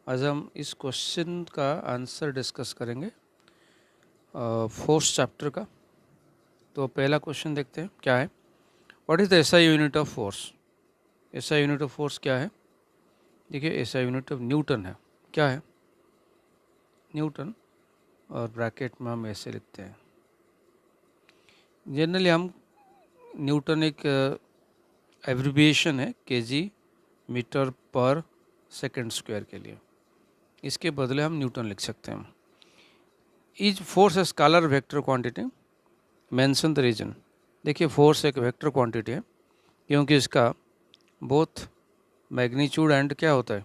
आज हम इस क्वेश्चन का आंसर डिस्कस करेंगे फोर्स चैप्टर का। तो पहला क्वेश्चन देखते हैं क्या है। What is the SI unit of force. SI unit of force क्या है? देखिए, एसआई यूनिट ऑफ न्यूटन है। क्या है? न्यूटन। और ब्रैकेट में हम ऐसे लिखते हैं। जनरली हम न्यूटन एक एब्रिविएशन है KG metre per second square के लिए। इसके बदले हम न्यूटन लिख सकते हैं। Each force a scalar vector quantity, mention the reason. देखिए, फोर्स एक वेक्टर क्वांटिटी है क्योंकि इसका बोथ मैग्नीट्यूड एंड क्या होता है,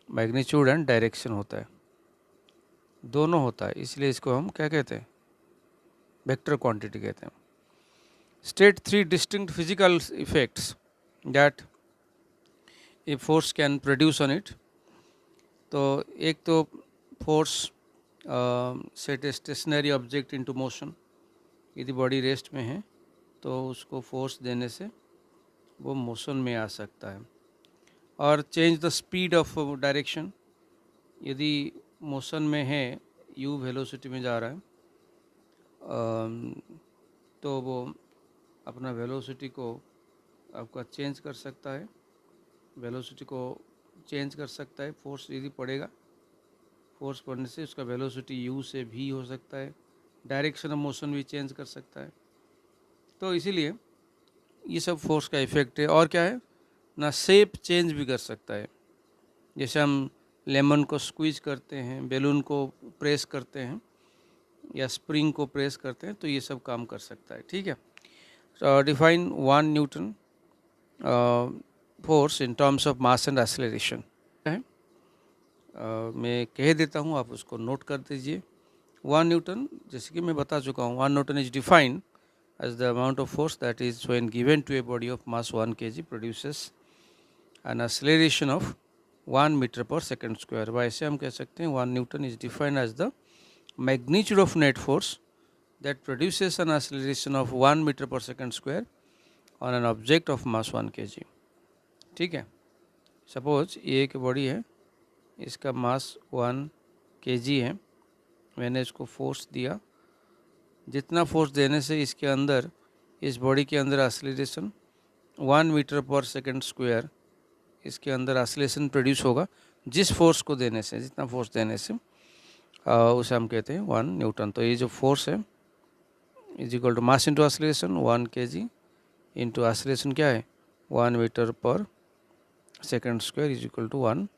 मैग्नीट्यूड एंड डायरेक्शन होता है, दोनों होता है, इसलिए इसको हम क्या कहते हैं, वेक्टर क्वांटिटी कहते हैं। State three distinct physical effects that a force can produce on it. तो एक तो force set a stationary object into motion. यदि बॉडी रेस्ट में है तो उसको फोर्स देने से वो मोशन में आ सकता है। और change the speed of direction. यदि मोशन में है, यू वेलोसिटी में जा रहा है, तो वो अपना वेलोसिटी को आपका चेंज कर सकता है, वेलोसिटी को चेंज कर सकता है। फोर्स यदि पड़ेगा, फोर्स पड़ने से उसका वेलोसिटी यू से भी हो सकता है, डायरेक्शन ऑफ मोशन भी चेंज कर सकता है। तो इसीलिए ये सब फोर्स का इफेक्ट है। और क्या है ना, शेप चेंज भी कर सकता है। जैसे हम लेमन को स्क्वीज करते हैं, बैलून को प्रेस करते हैं या स्प्रिंग को प्रेस करते हैं, तो ये सब काम कर सकता है। ठीक है। Define 1 Newton force in terms of mass and acceleration है। मैं कह देता हूँ, आप उसको नोट कर दीजिए। 1 न्यूटन, जैसे कि मैं बता चुका हूँ, 1 Newton is defined as the amount of force that is when given to a body of mass 1 kg produces an acceleration of 1 meter per second square। वैसे हम कह सकते हैं 1 Newton is defined as the magnitude of net force that produces an acceleration of 1 meter per second square on an object of mass 1 kg। ठीक है। Suppose ये एक body है, इसका मास 1 kg है, मैंने इसको फोर्स दिया। जितना फोर्स देने से इसके अंदर, इस बॉडी के अंदर acceleration 1 metre per second square इसके अंदर एक्सेलरेशन प्रोड्यूस होगा। जिस फोर्स को देने से, जितना फोर्स देने से, उसे हम कहते हैं 1 न्यूटन। तो ये जो फोर्स है is equal to mass into acceleration 1 kg into acceleration क्या है 1 metre per second square is equal to 1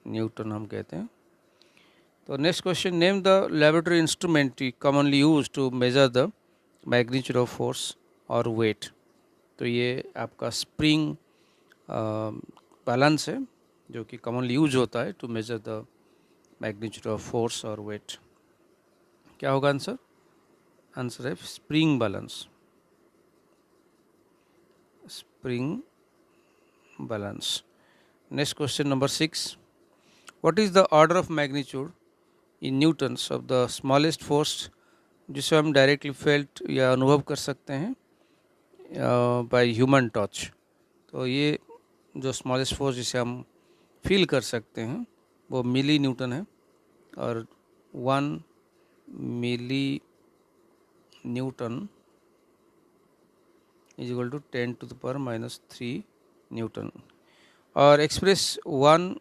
Newton हम कहते हैं। तो next question, name the laboratory instrument commonly use to measure the magnitude of force और weight. तो ये आपका स्प्रिंग बैलेंस है जो कि कॉमनली यूज होता है to measure the magnitude of force और वेट। क्या होगा आंसर? आंसर है spring balance, spring balance. Next question number 6, what is the order of magnitude in Newtons of the smallest force, जिसे हम डायरेक्टली फेल्ट या अनुभव कर सकते हैं बाय ह्यूमन टच। तो ये जो स्मॉलेस्ट फोर्स जिसे हम फील कर सकते हैं वो मिली न्यूटन है। और 1 milli newton is equal to 10 to the power minus 3 newton. और express 1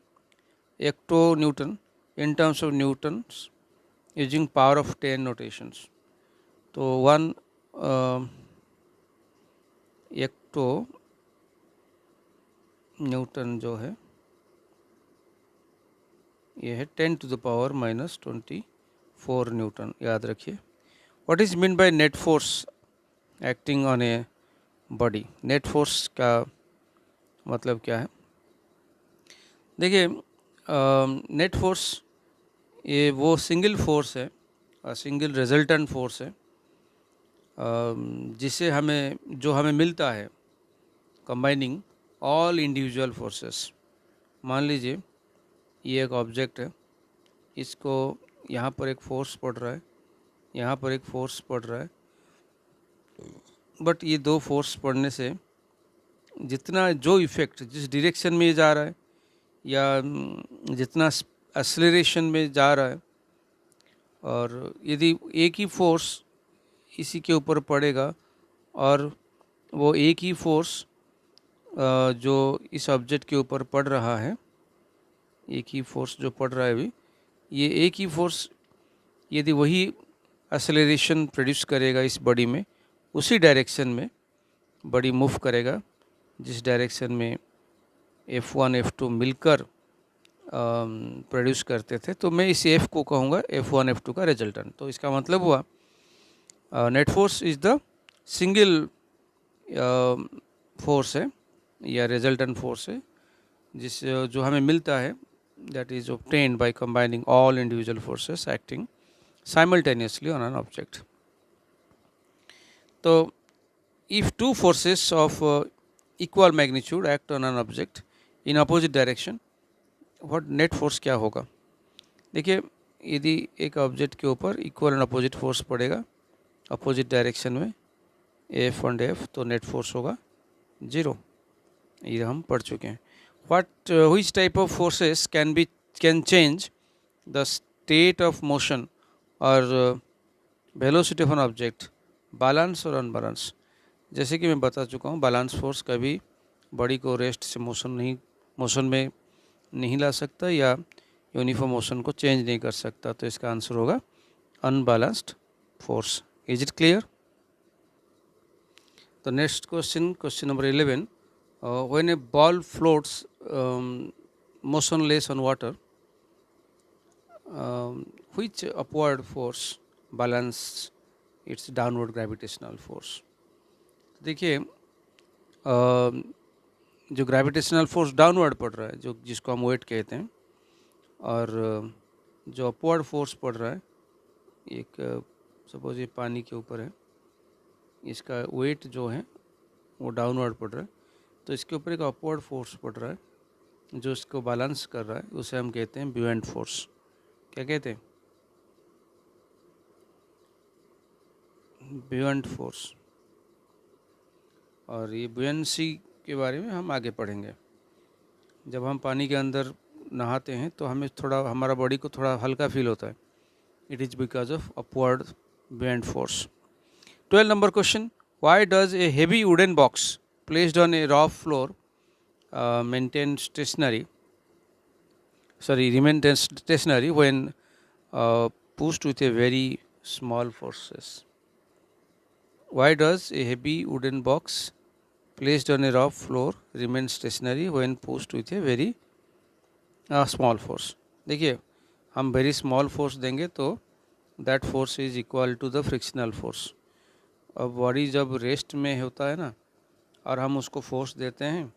hecto newton in terms of newtons using power of 10 notations. तो 1 एक्टो न्यूटन जो है ये है 10 to the power minus 24 Newton, याद रखिए। What is mean by net force acting on a body. Net force का मतलब क्या है? देखिए, नेट फोर्स ये वो सिंगल फोर्स है, सिंगल रिजल्टेंट फोर्स है जिसे हमें, जो हमें मिलता है कंबाइनिंग ऑल इंडिविजुअल फोर्सेस। मान लीजिए ये एक ऑब्जेक्ट है, इसको यहाँ पर एक फोर्स पड़ रहा है, यहाँ पर एक फोर्स पड़ रहा है, बट ये दो फोर्स पड़ने से जितना जो इफ़ेक्ट जिस डायरेक्शन में ये जा रहा है, या जितना एक्सेलरेशन में जा रहा है, और यदि एक ही फोर्स इसी के ऊपर पड़ेगा और वो एक ही फोर्स जो इस ऑब्जेक्ट के ऊपर पड़ रहा है, एक ही फोर्स जो पड़ रहा है अभी, ये एक ही फोर्स यदि वही एक्सेलरेशन प्रोड्यूस करेगा इस बॉडी में, उसी डायरेक्शन में बॉडी मूव करेगा जिस डायरेक्शन में F1 F2 मिलकर प्रोड्यूस करते थे, तो मैं इस F को कहूँगा F1 F2 का रिजल्टेंट। तो इसका मतलब हुआ net force is the single force है या रिजल्टेंट फोर्स है जिस जो हमें मिलता है, that is obtained by combining all individual forces acting simultaneously on an object. तो if two forces of equal magnitude act on an object in opposite direction, what net force क्या होगा? देखिए, यदि एक ऑब्जेक्ट के ऊपर इक्वल एंड अपोजिट फोर्स पड़ेगा opposite direction में F एंड F, तो नेट फोर्स होगा 0। ये हम पढ़ चुके हैं। What which type of forces can change the state of motion or velocity of an object, balance और unbalance? जैसे कि मैं बता चुका हूँ, बैलेंस फोर्स कभी बॉडी को रेस्ट से मोशन में नहीं ला सकता या यूनिफॉर्म मोशन को चेंज नहीं कर सकता, तो इसका आंसर होगा unbalanced force. Is it clear? तो next question number 11, when a ball floats motionless on water, which upward force balance its downward gravitational force? देखिए, जो ग्रेविटेशनल फोर्स डाउनवर्ड पड़ रहा है, जो जिसको हम वेट कहते हैं, और जो अपवर्ड फोर्स पड़ रहा है, एक सपोज ये पानी के ऊपर है, इसका वेट जो है वो डाउनवर्ड पड़ रहा है, तो इसके ऊपर एक अपवर्ड फोर्स पड़ रहा है जो इसको बैलेंस कर रहा है, उसे हम कहते हैं ब्यूएंट फोर्स। क्या कहते हैं? ब्यूएंट फोर्स। और ये बुयंसी के बारे में हम आगे पढ़ेंगे। जब हम पानी के अंदर नहाते हैं तो हमें थोड़ा, हमारा बॉडी को थोड़ा हल्का फील होता है। It is because of upward buoyant force. 12 number question, why does a heavy wooden box placed on a rough floor remain stationary when pushed with a very small forces? Why does a heavy wooden box placed on a rough floor remain stationary when pushed with a very small force? देखिए, हम very small force देंगे तो that force is equal to the frictional force. अब body जब rest में होता है ना, और हम उसको फोर्स देते हैं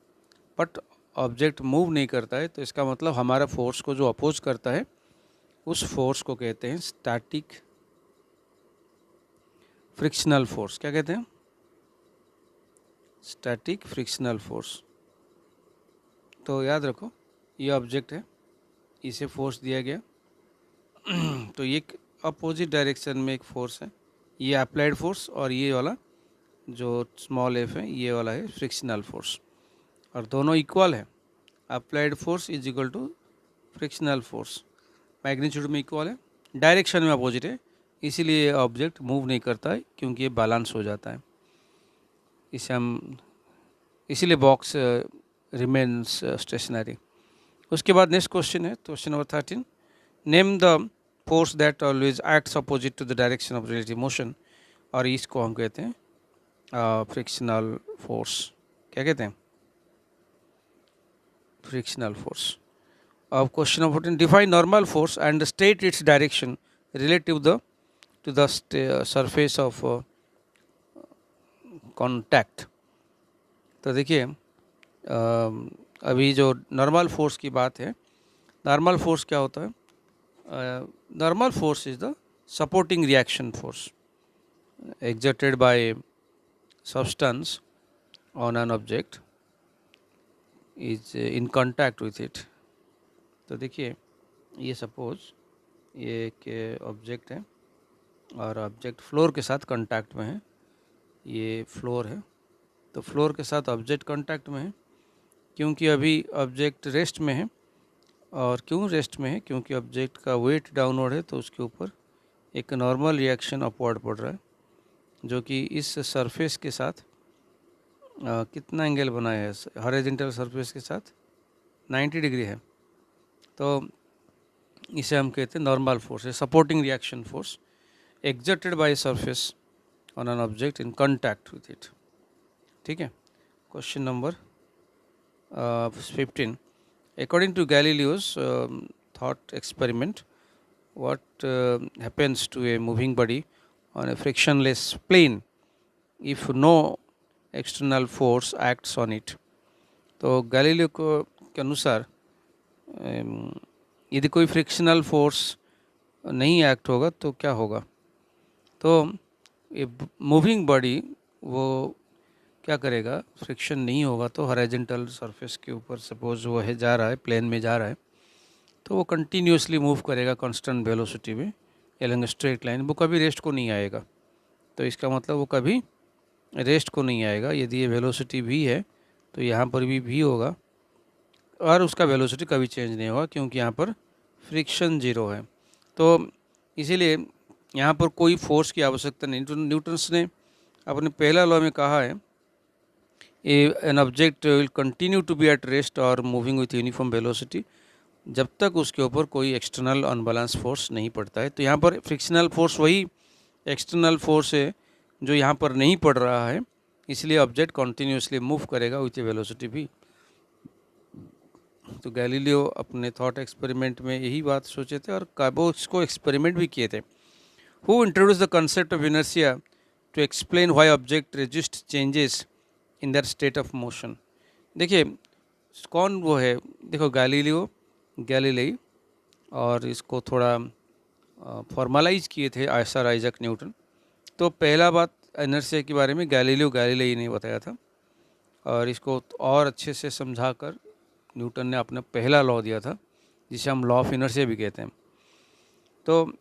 बट ऑब्जेक्ट मूव नहीं करता है, तो इसका मतलब हमारा फोर्स को जो अपोज करता है उस फोर्स को कहते हैं स्टैटिक फ्रिक्शनल फोर्स। क्या कहते हैं? Static frictional force. तो याद रखो, ये ऑब्जेक्ट है, इसे फोर्स दिया गया तो ये अपोजिट डायरेक्शन में एक फोर्स है, ये अप्लाइड फोर्स, और ये वाला जो स्मॉल एफ है ये वाला है फ्रिक्शनल फोर्स, और दोनों इक्वल है। Applied force is equal to frictional force, magnitude में इक्वल है, डायरेक्शन में अपोजिट है, इसीलिए ऑब्जेक्ट मूव नहीं करता है क्योंकि ये बैलेंस हो जाता है। इसीलिए बॉक्स रिमेन्स स्टेशनरी। उसके बाद नेक्स्ट क्वेश्चन है question number 13, name the force that always acts opposite to the direction of relative motion, और इसको हम कहते हैं फ्रिक्शनल फोर्स। क्या कहते हैं? Frictional force. अब question number 14, define normal force and state its direction relative to the surface of contact. तो देखिए, अभी जो नॉर्मल फोर्स की बात है, नॉर्मल फोर्स क्या होता है? Normal force is the supporting reaction force exerted by substance on an object is in contact with it. तो देखिए, ये सपोज ये एक ऑब्जेक्ट है और ऑब्जेक्ट फ्लोर के साथ कांटेक्ट में है, ये फ्लोर है, तो फ्लोर के साथ ऑब्जेक्ट कांटेक्ट में है, क्योंकि अभी ऑब्जेक्ट रेस्ट में है और क्यों रेस्ट में है? क्योंकि ऑब्जेक्ट का वेट डाउनवर्ड है तो उसके ऊपर एक नॉर्मल रिएक्शन अपवर्ड पड़ रहा है, जो कि इस सरफेस के साथ कितना एंगल बनाया है? हॉरिजॉन्टल सरफेस के साथ 90 डिग्री है। तो इसे हम कहते हैं नॉर्मल फोर्स है, supporting reaction force exerted by surface on an object in contact with it. ठीक है। Question number 15, according to Galileo's thought experiment, what happens to a moving body on a frictionless plane if no external force acts on it? तो Galileo को के अनुसार यदि कोई frictional force नहीं act होगा तो क्या होगा? तो ये मूविंग बॉडी वो क्या करेगा? फ्रिक्शन नहीं होगा तो हॉरिजॉन्टल सरफेस के ऊपर सपोज वो है जा रहा है, प्लेन में जा रहा है, तो वो कंटिन्यूसली मूव करेगा कांस्टेंट वेलोसिटी में एलोंग स्ट्रेट लाइन, वो कभी रेस्ट को नहीं आएगा। तो इसका मतलब वो कभी रेस्ट को नहीं आएगा। यदि ये वेलोसिटी भी है तो यहाँ पर भी होगा और उसका वेलोसिटी कभी चेंज नहीं होगा क्योंकि यहाँ पर फ्रिक्शन जीरो है। तो इसीलिए यहाँ पर कोई फोर्स की आवश्यकता नहीं। न्यूटन्स ने अपने पहला लॉ में कहा है an object will continue to be at rest और मूविंग विथ यूनिफॉर्म वेलोसिटी जब तक उसके ऊपर कोई एक्सटर्नल अनबैलेंस फोर्स नहीं पड़ता है। तो यहाँ पर फ्रिक्शनल फोर्स वही एक्सटर्नल फोर्स है जो यहाँ पर नहीं पड़ रहा है, इसलिए ऑब्जेक्ट कंटिन्यूसली मूव करेगा विथ वेलोसिटी भी। तो गैलीलियो अपने थॉट एक्सपेरिमेंट में यही बात सोचे थे और वो इसको एक्सपेरिमेंट भी किए थे। Who introduced the concept of inertia to explain why object resist changes in their state of motion? देखिए कौन वो है? देखो गैलीली और इसको थोड़ा फॉर्मलाइज किए थे सर आइजैक न्यूटन। तो पहला बात इनर्शिया के बारे में गैलीली ने बताया था और इसको और अच्छे से समझा कर न्यूटन ने अपना पहला लॉ दिया था जिसे हम लॉ ऑफ इनर्शिया भी कहते हैं। तो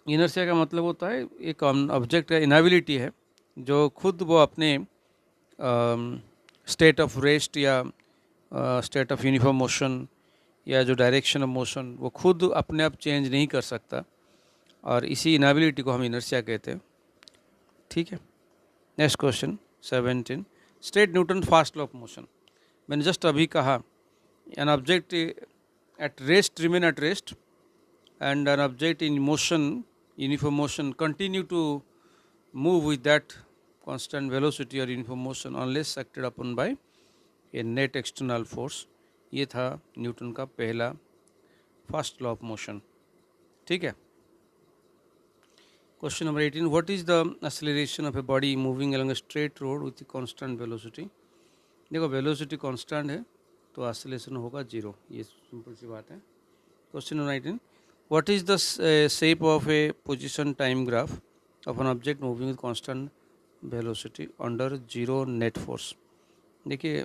इनर्शिया का मतलब होता है एक ऑब्जेक्ट का इनएबिलिटी है जो खुद वो अपने स्टेट ऑफ रेस्ट या स्टेट ऑफ यूनिफॉर्म मोशन या जो डायरेक्शन ऑफ मोशन वो खुद अपने आप चेंज नहीं कर सकता, और इसी इनएबिलिटी को हम इनर्शिया कहते हैं। ठीक है। Next question 17, state Newton fast law of motion. मैंने जस्ट अभी कहा an object at rest remain at rest and an object in motion, uniform motion, continue to move with that constant velocity or uniform motion unless acted upon by a net external force। ये था Newton का पहला first law of motion. ठीक है। Question number 18, what is the acceleration of a body moving along a straight road with constant velocity? देखो velocity constant है तो acceleration होगा जीरो, ये सिंपल सी बात है। Question number 19, what is the shape of a position time graph of an object moving with constant velocity under zero net force? देखिए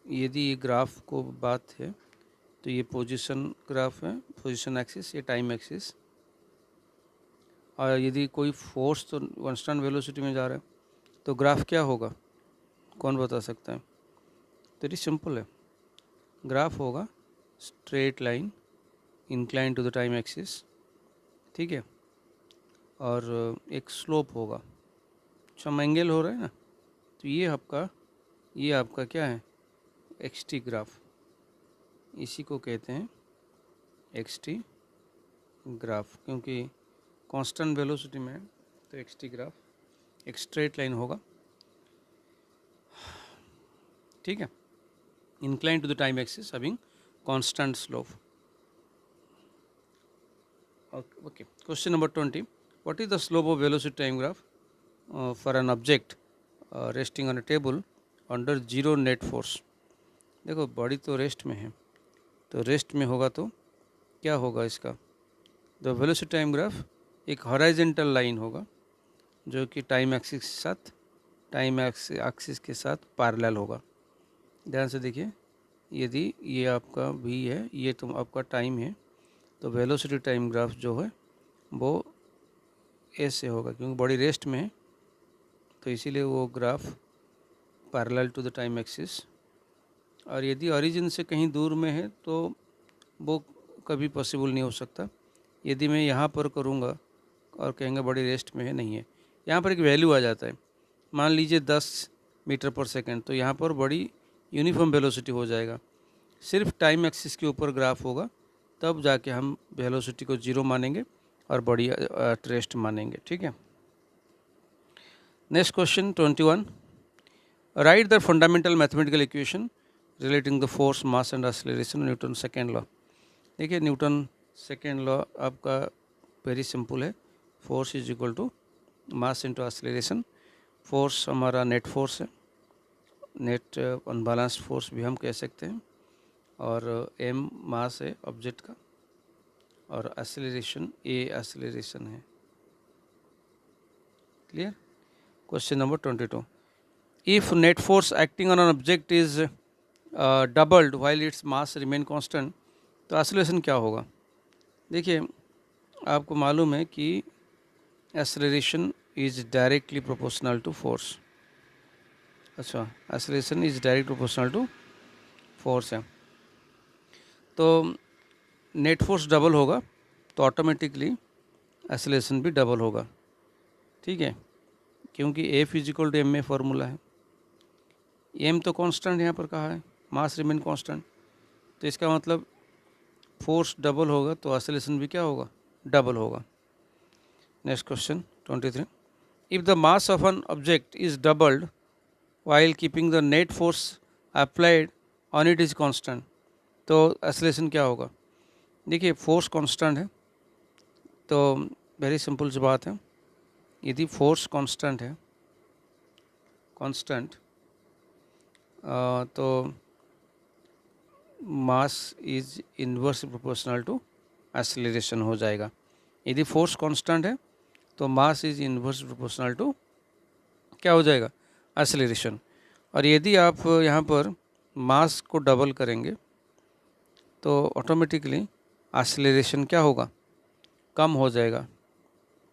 यदि ये ग्राफ को बात है तो ये पोजीशन ग्राफ है, पोजीशन एक्सिस, ये टाइम एक्सिस, और यदि कोई फोर्स तो कांस्टेंट वेलोसिटी में जा रहा है तो ग्राफ क्या होगा? कौन बता सकता है? तो इट सिंपल है, ग्राफ होगा straight line incline to the time axis, ठीक है, और एक स्लोप होगा, सम एंगल हो रहा है ना, तो ये आपका क्या है? एक्सटी ग्राफ, इसी को कहते हैं एक्सटी ग्राफ, क्योंकि कांस्टेंट वेलोसिटी में तो एक्सटी ग्राफ एक स्ट्रेट लाइन होगा। ठीक है, incline to the time axis having constant slope. Okay. Question number 20. What is the slope of velocity time graph for an object resting on a table under zero net force? देखो body तो rest में है, तो rest में होगा तो क्या होगा इसका? द वेलोसिटी टाइम ग्राफ एक हॉरिजॉन्टल लाइन होगा जो कि टाइम एक्सिस के साथ पैरेलल होगा। ध्यान से देखिए, यदि ये आपका v है, ये तो आपका टाइम है, तो वेलोसिटी टाइम ग्राफ जो है वो ऐसे होगा, क्योंकि बॉडी रेस्ट में है तो इसीलिए वो graph parallel to the time axis. और यदि ओरिजिन से कहीं दूर में है तो वो कभी पॉसिबल नहीं हो सकता। यदि मैं यहाँ पर करूँगा और कहेंगे बड़ी रेस्ट में है, नहीं है, यहाँ पर एक वैल्यू आ जाता है, मान लीजिए 10 मीटर पर सेकेंड, तो यहाँ पर बड़ी यूनिफॉर्म वेलोसिटी हो जाएगा। सिर्फ टाइम एक्सिस के ऊपर ग्राफ होगा, तब जाके हम वेलोसिटी को 0 मानेंगे और बड़ी रेस्ट मानेंगे। ठीक है। Next question 21, write the fundamental mathematical equation relating the force, mass and acceleration, Newton second law. देखिए न्यूटन सेकेंड लॉ आपका वेरी सिंपल है, force is equal to mass into acceleration. Force हमारा नेट फोर्स है, net unbalanced force भी हम कह सकते हैं, और एम मास है ऑब्जेक्ट का, और एक्सेलरेशन ए एक्सेलरेशन है। Clear. Question number 22, if net force acting on an object is doubled while its mass remain constant, तो एक्सेलरेशन क्या होगा। देखिए आपको मालूम है कि acceleration is directly proportional to force. अच्छा, acceleration is direct proportional to force है, तो नेट फोर्स डबल होगा तो ऑटोमेटिकली एक्सेलरेशन भी डबल होगा। ठीक है, क्योंकि F is equal to M में फॉर्मूला है, एम तो कांस्टेंट यहाँ पर कहा है, मास रिमेन कांस्टेंट, तो इसका मतलब फोर्स डबल होगा तो एक्सेलरेशन भी क्या होगा, डबल होगा। Next question 23, if the mass of N object is doubled while keeping the net force applied on it is constant, तो एक्सेलरेशन क्या होगा। देखिए फोर्स कांस्टेंट है, तो वेरी सिंपल सी बात है, यदि फोर्स कांस्टेंट है, कांस्टेंट, तो mass is inverse proportional to acceleration हो जाएगा। यदि फोर्स कांस्टेंट है तो mass is inverse proportional to क्या हो जाएगा, एक्सेलरेशन। और यदि आप यहाँ पर मास को डबल करेंगे तो ऑटोमेटिकली एक्सेलरेशन क्या होगा, कम हो जाएगा,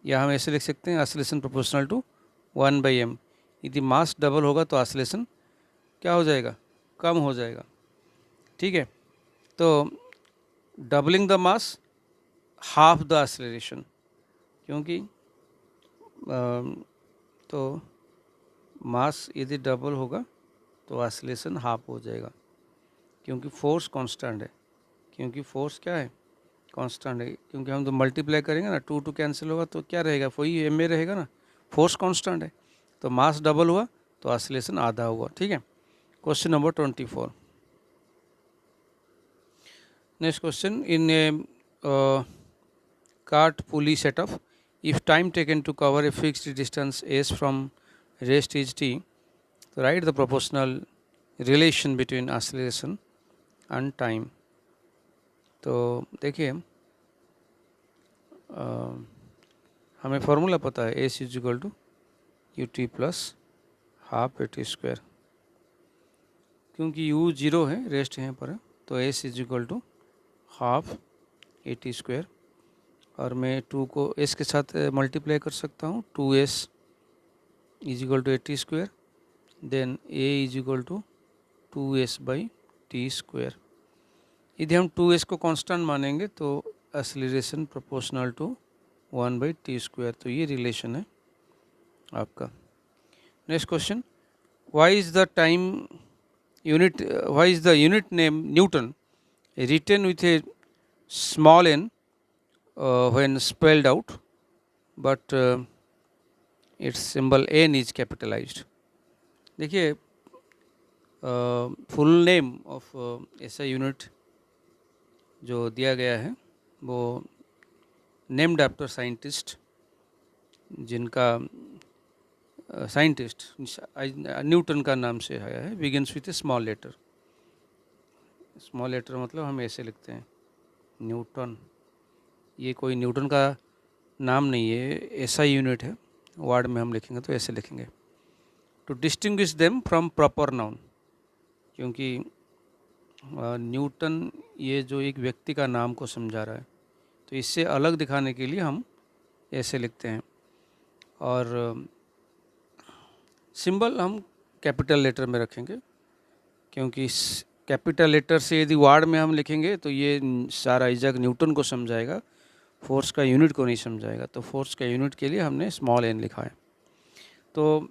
या हम ऐसे लिख सकते हैं एक्सेलरेशन प्रोपोर्शनल टू 1/m। यदि मास डबल होगा तो एक्सेलरेशन क्या हो जाएगा, कम हो जाएगा। ठीक है, तो doubling the mass half the acceleration, क्योंकि तो मास यदि डबल होगा तो एक्सेलरेशन हाफ हो जाएगा, क्योंकि फोर्स कांस्टेंट है, क्योंकि फोर्स क्या है, कांस्टेंट है, क्योंकि हम तो मल्टीप्लाई करेंगे ना, 2 कैंसिल होगा तो क्या रहेगा, वही एम में रहेगा ना, फोर्स कांस्टेंट है, तो मास डबल हुआ तो एक्सेलरेशन आधा हुआ। ठीक है। Question number 24, next question, in A cart pulley setup, if time taken to cover a fixed distance s from rest is t, so write the proportional relation between acceleration and time। तो देखिए हमें formula पता है, S is equal to U T plus half A T square, क्योंकि U 0 है, rest यहाँ पर है, तो S is equal to half A T square, और मैं 2 को s के साथ मल्टीप्लाई कर सकता हूँ, 2s is equal to A T square, then a is equal to 2s by T square. यदि हम 2s को कांस्टेंट मानेंगे तो acceleration proportional to 1/t square, तो ये रिलेशन है आपका। Next question, why is the time unit, why is the unit name Newton written with a small n when spelled out, but its symbol n is capitalized। देखिए full name of ऐसा unit जो दिया गया है वो named after scientist, जिनका scientist Newton का नाम से आया है, begins with a small letter. Small letter मतलब हम ऐसे लिखते हैं न्यूटन, ये कोई न्यूटन का नाम नहीं है, ऐसा यूनिट है, वर्ड में हम लिखेंगे तो ऐसे लिखेंगे, to distinguish them from proper noun, क्योंकि न्यूटन ये जो एक व्यक्ति का नाम को समझा रहा है, तो इससे अलग दिखाने के लिए हम ऐसे लिखते हैं, और सिंबल हम कैपिटल लेटर में रखेंगे, क्योंकि कैपिटल लेटर से यदि वार्ड में हम लिखेंगे तो ये सारा आइजैक न्यूटन को समझाएगा, फोर्स का यूनिट को नहीं समझाएगा। तो फोर्स का यूनिट के लिए हमने स्मॉल n लिखा है। तो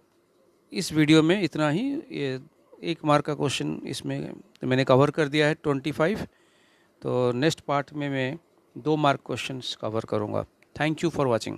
इस वीडियो में इतना ही। ये 1 मार्क का क्वेश्चन इसमें तो मैंने कवर कर दिया है 25। तो नेक्स्ट पार्ट में मैं 2 मार्क क्वेश्चंस कवर करूँगा। Thank you for watching.